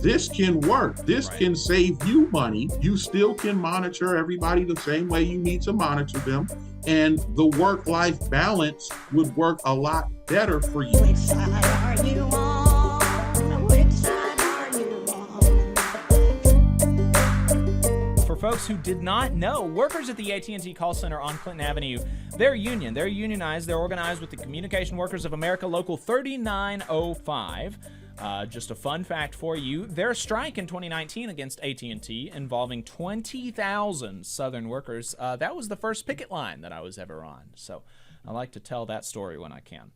this can work. This can save you money. You still can monitor everybody the same way you need to monitor them. And the work-life balance would work a lot better for you. Which side are you on? Which side are you on? For folks who did not know, workers at the AT&T call center on Clinton Avenue, they're union. They're unionized. They're organized with the Communication Workers of America Local 3905. Just a fun fact for you, their strike in 2019 against AT&T involving 20,000 Southern workers, that was the first picket line that I was ever on. So I like to tell that story when I can.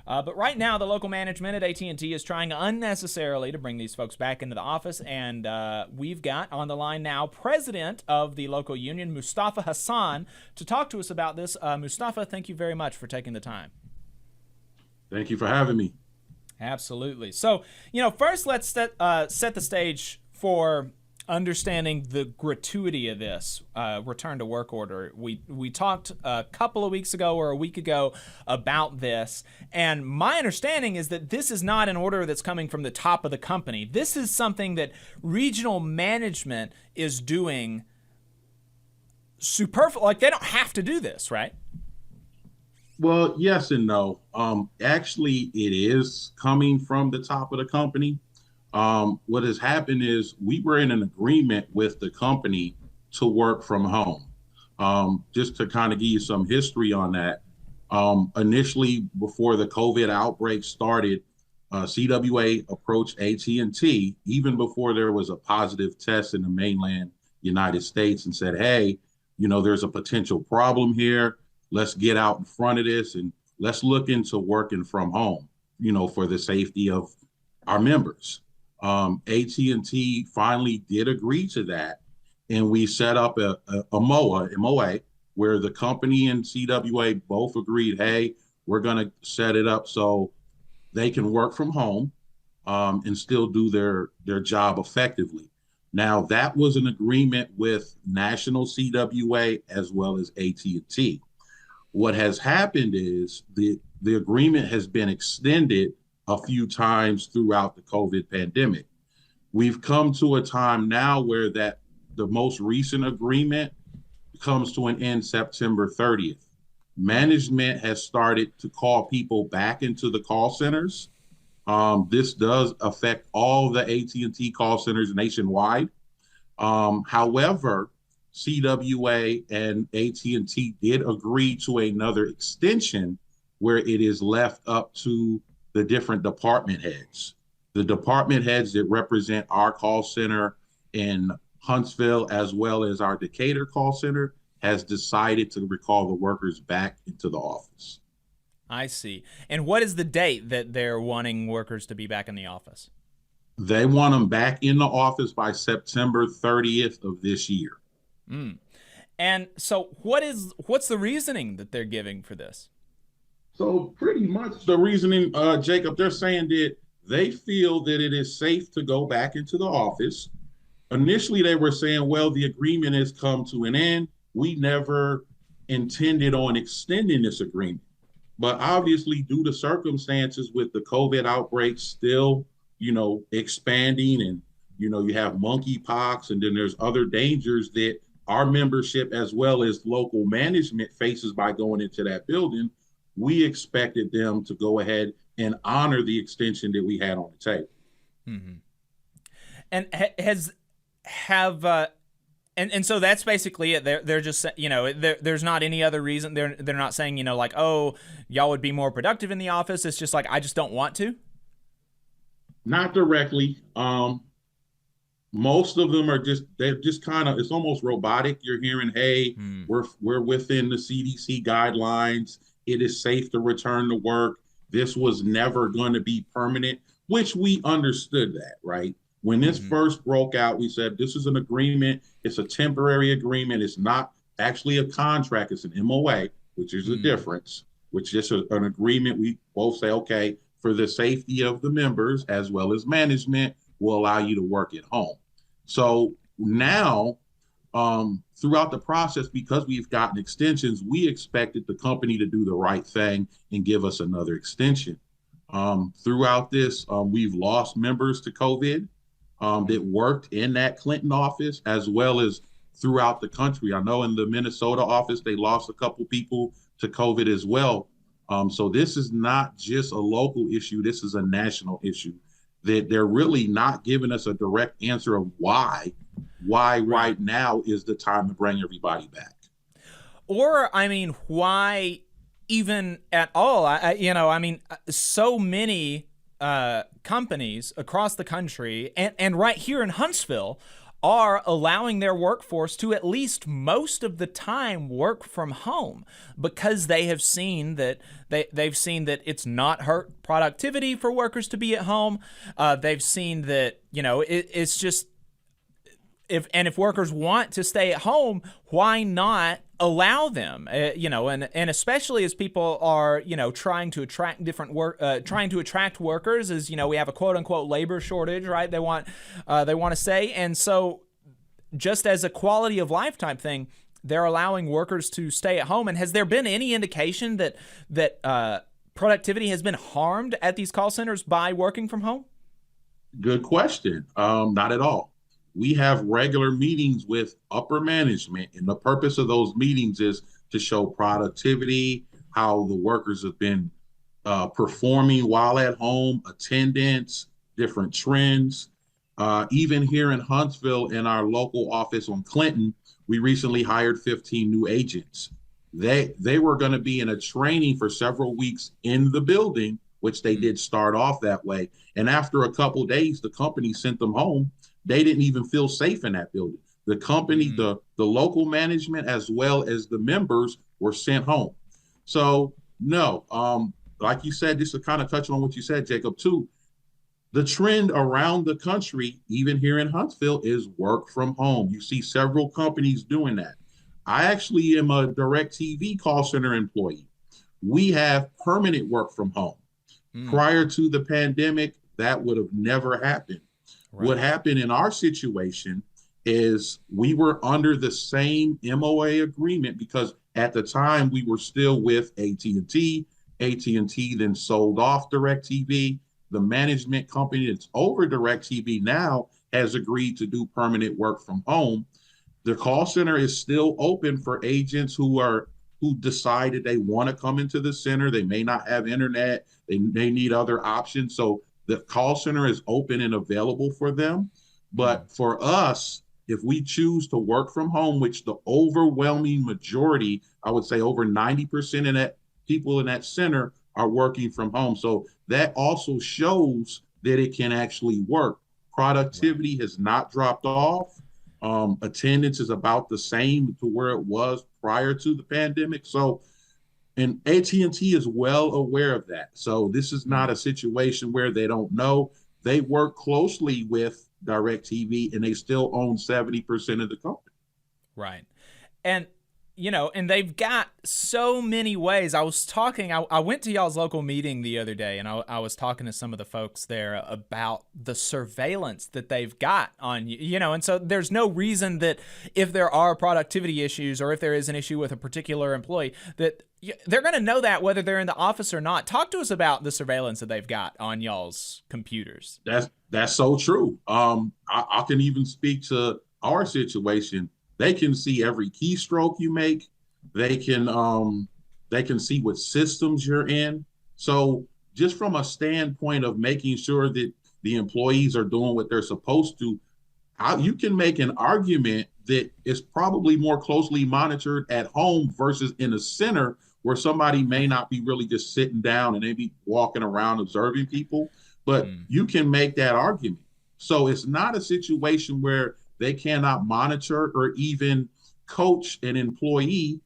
But right now, the local management at AT&T is trying unnecessarily to bring these folks back into the office, and we've got on the line now president of the local union, Mustafa Hassan, to talk to us about this. Mustafa, thank you very much for taking the time. Thank you for having me. Absolutely. So, first let's set the stage for understanding the gratuity of this return to work order. We talked a couple of weeks ago or a week ago about this, and my understanding is that this is not an order that's coming from the top of the company. This is something that regional management is doing superfluous. Like, they don't have to do this, right? Well, yes and no. Actually, it is coming from the top of the company. What has happened is we were in an agreement with the company to work from home. Just to kind of give you some history on that, initially before the COVID outbreak started, CWA approached AT&T even before there was a positive test in the mainland United States and said, hey, there's a potential problem here. Let's get out in front of this and let's look into working from home, for the safety of our members. AT&T finally did agree to that. And we set up a MOA, where the company and CWA both agreed, hey, we're going to set it up so they can work from home and still do their job effectively. Now, that was an agreement with National CWA as well as AT&T. What has happened is the agreement has been extended a few times throughout the COVID pandemic. We've come to a time now where the most recent agreement comes to an end September 30th. Management has started to call people back into the call centers. This does affect all the AT&T call centers nationwide. However, CWA and AT&T did agree to another extension where it is left up to the different department heads. The department heads that represent our call center in Huntsville, as well as our Decatur call center, has decided to recall the workers back into the office. I see. And what is the date that they're wanting workers to be back in the office? They want them back in the office by September 30th of this year. And so what's the reasoning that they're giving for this? So pretty much the reasoning, Jacob, they're saying that they feel that it is safe to go back into the office. Initially, they were saying, well, the agreement has come to an end. We never intended on extending this agreement. But obviously, due to circumstances with the COVID outbreak still, expanding, and, you have monkeypox, and then there's other dangers that our membership as well as local management faces by going into that building, we expected them to go ahead and honor the extension that we had on the table. Mm-hmm. And and so that's basically it. They're just, there's not any other reason. They're not saying, like, oh, y'all would be more productive in the office. It's just like, I just don't want to. Not directly. Most of them they're just kind of, it's almost robotic. You're hearing, hey, we're within the CDC guidelines. It is safe to return to work. This was never going to be permanent, which we understood that, right? When this first broke out, we said, this is an agreement. It's a temporary agreement. It's not actually a contract. It's an MOA, which is a difference, which is an agreement. We both say, okay, for the safety of the members as well as management, will allow you to work at home. So now, throughout the process, because we've gotten extensions, we expected the company to do the right thing and give us another extension. Throughout this, we've lost members to COVID. that worked in that Clinton office as well as throughout the country. I know in the Minnesota office, they lost a couple people to COVID as well. So this is not just a local issue. This is a national issue that they're really not giving us a direct answer of why right now is the time to bring everybody back. Or, I mean, why even at all? So many companies across the country and right here in Huntsville are allowing their workforce to at least most of the time work from home because they have seen that they've seen that it's not hurt productivity for workers to be at home. They've seen that, it's just if workers want to stay at home, why not allow them? And especially as people are, trying to attract trying to attract workers, as we have a quote unquote labor shortage, right? They want to say, and so just as a quality of life type thing, they're allowing workers to stay at home. And has there been any indication that productivity has been harmed at these call centers by working from home? Good question. Not at all. We have regular meetings with upper management, and the purpose of those meetings is to show productivity, how the workers have been performing while at home, attendance, different trends. Even here in Huntsville, in our local office on Clinton, we recently hired 15 new agents. They were going to be in a training for several weeks in the building, which they did start off that way. And after a couple of days, the company sent them home. They didn't even feel safe in that building. The company, the local management, as well as the members were sent home. So no, like you said, just to kind of touch on what you said, Jacob, too, the trend around the country, even here in Huntsville, is work from home. You see several companies doing that. I actually am a DirecTV call center employee. We have permanent work from home. Prior to the pandemic, that would have never happened. Right. What happened in our situation is we were under the same MOA agreement because at the time we were still with AT&T. AT&T then sold off DirecTV. The management company that's over DirecTV now has agreed to do permanent work from home. The call center is still open for agents who decided they want to come into the center. They may not have internet. They need other options. So the call center is open and available for them. But for us, if we choose to work from home, which the overwhelming majority, I would say over 90% of that people in that center are working from home. So that also shows that it can actually work. Productivity has not dropped off. Attendance is about the same to where it was prior to the pandemic. So, and AT&T is well aware of that. So this is not a situation where they don't know. They work closely with DirecTV and they still own 70% of the company. Right. And and they've got so many ways. I went to y'all's local meeting the other day, and I was talking to some of the folks there about the surveillance that they've got on you, and so there's no reason that if there are productivity issues or if there is an issue with a particular employee that they're going to know that whether they're in the office or not. Talk to us about the surveillance that they've got on y'all's computers. That's so true. I can even speak to our situation. They can see every keystroke you make. They can see what systems you're in. So just from a standpoint of making sure that the employees are doing what they're supposed to, you can make an argument that is probably more closely monitored at home versus in a center where somebody may not be really just sitting down and they be walking around observing people, but you can make that argument. So it's not a situation where they cannot monitor or even coach an employee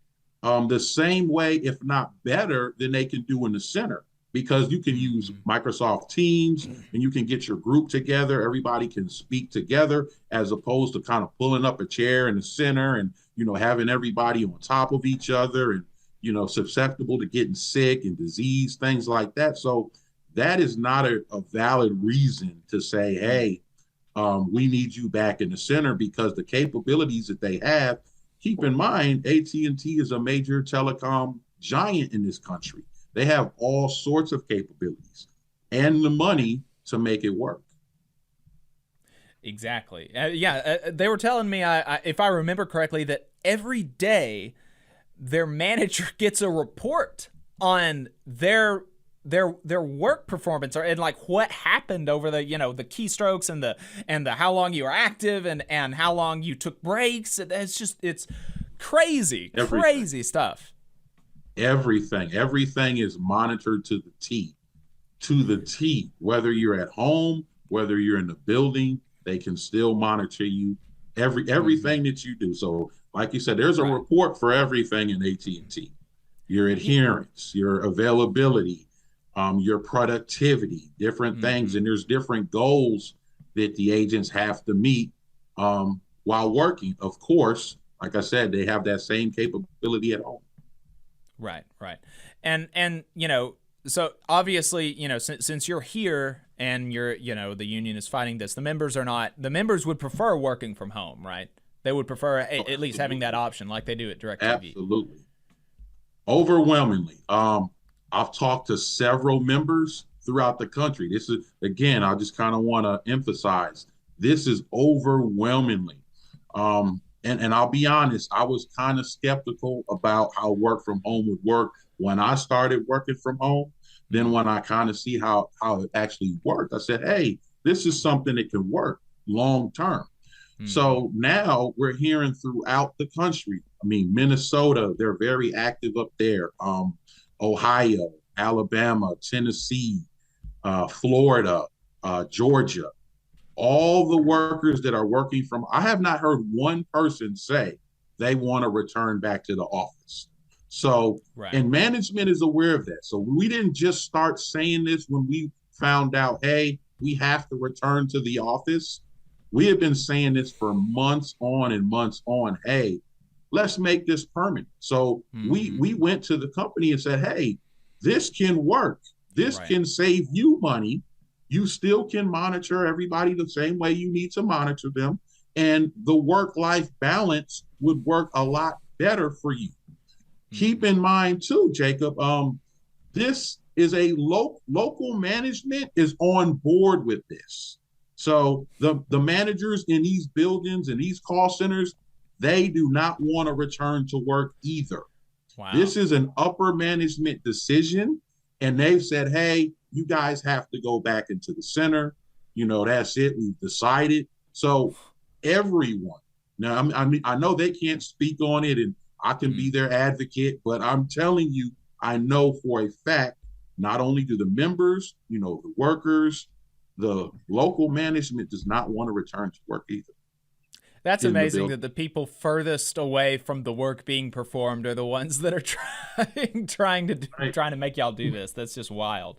the same way, if not better, than they can do in the center. Because you can use Microsoft Teams and you can get your group together. Everybody can speak together as opposed to kind of pulling up a chair in the center and, having everybody on top of each other and, susceptible to getting sick and disease, things like that. So that is not a valid reason to say, hey, we need you back in the center, because the capabilities that they have, keep in mind, AT&T is a major telecom giant in this country. They have all sorts of capabilities and the money to make it work. Exactly. They were telling me, if I remember correctly, that every day their manager gets a report on their work performance, and like what happened over the the keystrokes and the how long you were active and how long you took breaks. It's crazy, crazy stuff. Everything is monitored to the T. Whether you're at home, whether you're in the building, they can still monitor you. Everything that you do. So, like you said, there's a report for everything in AT&T. Your adherence, your availability, your productivity, different things, and there's different goals that the agents have to meet while working. Of course, like I said, they have that same capability at home. Right. And so obviously, since you're here and you're, the union is fighting this, the members would prefer working from home, right? They would prefer at least having that option like they do at DirecTV. Absolutely. Overwhelmingly. I've talked to several members throughout the country. This is, again, I just kind of want to emphasize, this is overwhelmingly. And I'll be honest, I was kind of skeptical about how work from home would work when I started working from home. Then when I kind of see how it actually worked, I said, hey, this is something that can work long term. So now we're hearing throughout the country. I mean, Minnesota, they're very active up there. Ohio, Alabama, Tennessee, Florida, Georgia. All the workers that are working from, I have not heard one person say they want to return back to the office. So, and management is aware of that. So we didn't just start saying this when we found out, hey, we have to return to the office. We have been saying this for months on and months on. Hey, let's make this permanent. So we went to the company and said, hey, this can work. This can save you money. You still can monitor everybody the same way you need to monitor them. And the work-life balance would work a lot better for you. Keep in mind too, Jacob, this is a local management is on board with this. So the managers in these buildings and these call centers, they do not want to return to work either. Wow. This is an upper management decision. And they've said, hey, you guys have to go back into the center. That's it. We've decided. So everyone, now, I know they can't speak on it and I can be their advocate, but I'm telling you, I know for a fact, not only do the members, the workers, the local management does not want to return to work either. That's amazing that the people furthest away from the work being performed are the ones that are trying to make y'all do this. That's just wild.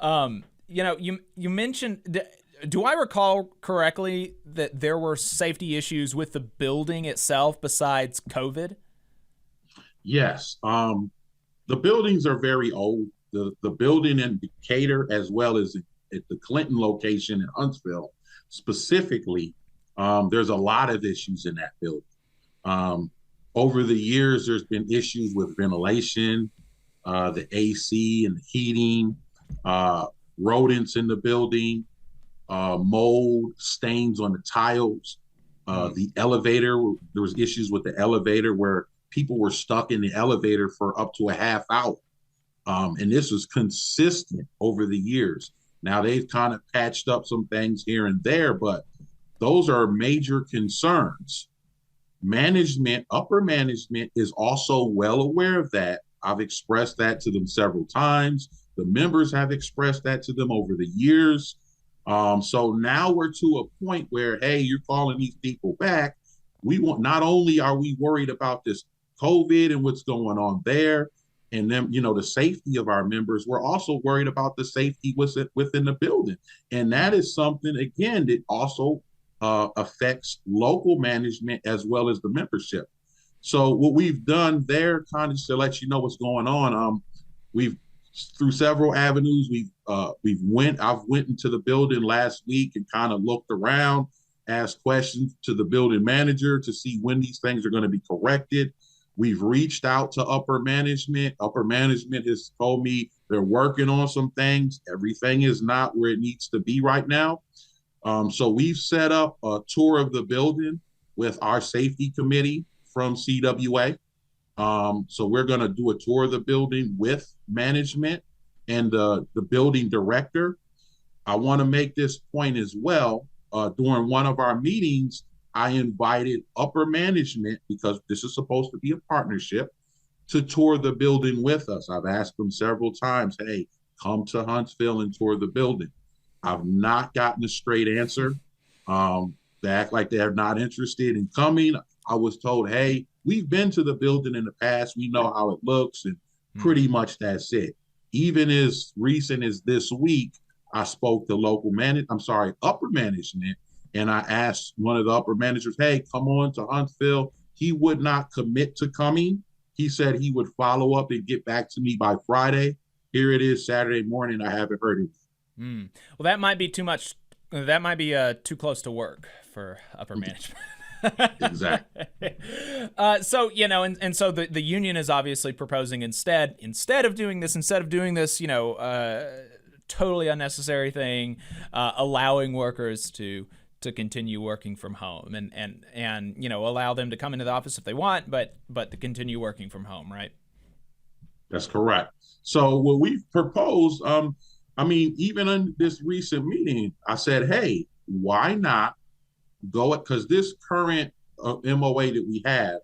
You mentioned, do I recall correctly that there were safety issues with the building itself besides COVID? Yes. The buildings are very old. The building in Decatur, as well as at the Clinton location in Huntsville, specifically, there's a lot of issues in that building. Over the years, there's been issues with ventilation, the AC and the heating, rodents in the building, mold, stains on the tiles, the elevator. There was issues with the elevator where people were stuck in the elevator for up to a half hour. And this was consistent over the years. Now they've kind of patched up some things here and there, but those are major concerns. Management, upper management is also well aware of that. I've expressed that to them several times. The members have expressed that to them over the years. So now we're to a point where, hey, you're calling these people back. Not only are we worried about this COVID and what's going on there, and then, the safety of our members, we're also worried about the safety within the building. And that is something, again, that also affects local management as well as the membership. So what we've done there, kind of to let you know what's going on, we've through several avenues. I've went into the building last week and kind of looked around, asked questions to the building manager to see when these things are going to be corrected. We've reached out to upper management. Upper management has told me they're working on some things. Everything is not where it needs to be right now. So we've set up a tour of the building with our safety committee from CWA. So we're going to do a tour of the building with management and the building director. I want to make this point as well. During one of our meetings, I invited upper management, because this is supposed to be a partnership, to tour the building with us. I've asked them several times, hey, come to Huntsville and tour the building. I've not gotten a straight answer. They act like they're not interested in coming. I was told, hey, we've been to the building in the past. We know how it looks, and pretty much that's it. Even as recent as this week, I spoke to upper management, and I asked one of the upper managers, hey, come on to Huntsville. He would not commit to coming. He said he would follow up and get back to me by Friday. Here it is, Saturday morning. I haven't heard it. Well, that might be too much. That might be too close to work for upper management. Exactly. So, and so the union is obviously proposing instead of doing this, totally unnecessary thing, allowing workers to continue working from home and allow them to come into the office if they want, but to continue working from home, right? That's correct. So what we've proposed, even in this recent meeting, I said, hey, why not go it? Because this current MOA that we have,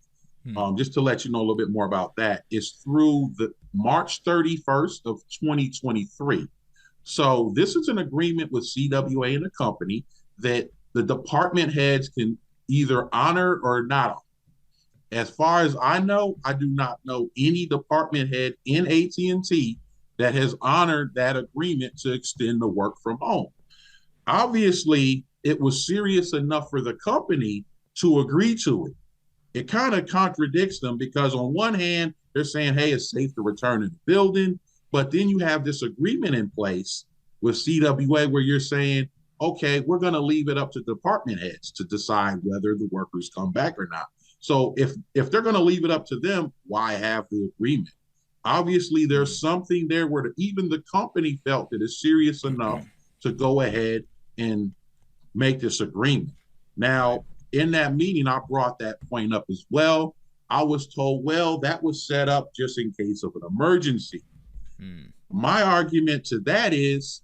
just to let you know a little bit more about that, is through the March 31st of 2023. So this is an agreement with CWA and the company that the department heads can either honor or not honor. As far as I know, I do not know any department head in AT&T that has honored that agreement to extend the work from home. Obviously, it was serious enough for the company to agree to it. It kind of contradicts them, because on one hand, they're saying, hey, it's safe to return to the building. But then you have this agreement in place with CWA where you're saying, okay, we're going to leave it up to department heads to decide whether the workers come back or not. So if they're going to leave it up to them, why have the agreement? Obviously, there's something there where even the company felt that it's serious enough to go ahead and make this agreement. Now, in that meeting, I brought that point up as well. I was told, well, that was set up just in case of an emergency. My argument to that is,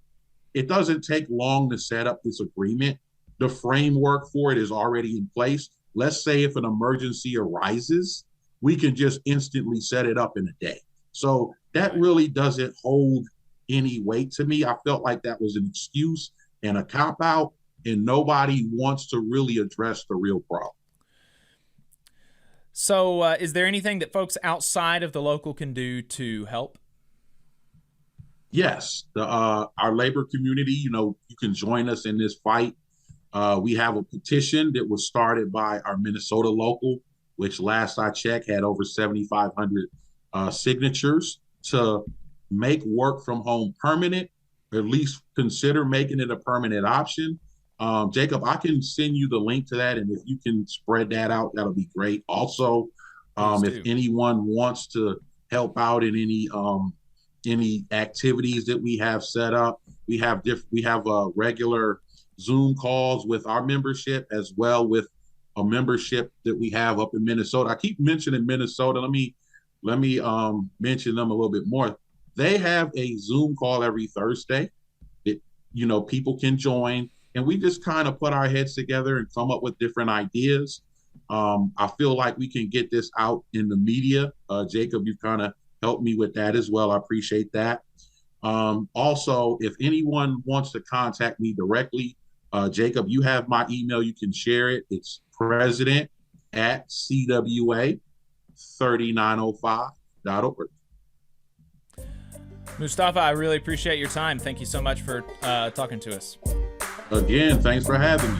it doesn't take long to set up this agreement. The framework for it is already in place. Let's say if an emergency arises, we can just instantly set it up in a day. So that really doesn't hold any weight to me. I felt like that was an excuse and a cop-out, and nobody wants to really address the real problem. So is there anything that folks outside of the local can do to help? Yes, our labor community, you can join us in this fight. We have a petition that was started by our Minnesota local, which last I checked had over 7,500 signatures to make work from home permanent, or at least consider making it a permanent option. Jacob, I can send you the link to that, and if you can spread that out, that'll be great. Also, if anyone wants to help out in any activities that we have set up, we have regular Zoom calls with our membership, as well with a membership that we have up in Minnesota. I keep mentioning Minnesota. Let me mention them a little bit more. They have a Zoom call every Thursday that people can join, and we just kind of put our heads together and come up with different ideas. I feel like we can get this out in the media. Jacob, you've kind of helped me with that as well. I appreciate that. Also, if anyone wants to contact me directly, Jacob, you have my email. You can share it. It's president@CWA3905.org. Mustafa, I really appreciate your time. Thank you so much for talking to us. Again, thanks for having me.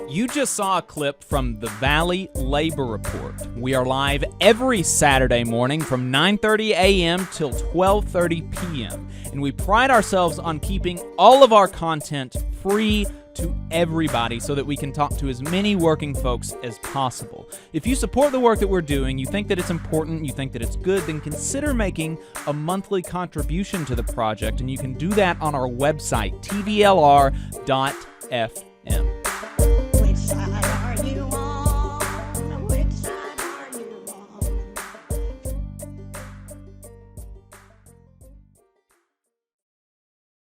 You just saw a clip from the Valley Labor Report. We are live every Saturday morning from 9:30 a.m. till 12:30 p.m. And we pride ourselves on keeping all of our content free, to everybody so that we can talk to as many working folks as possible. If you support the work that we're doing, you think that it's important, you think that it's good, then consider making a monthly contribution to the project, and you can do that on our website, tvlr.fm.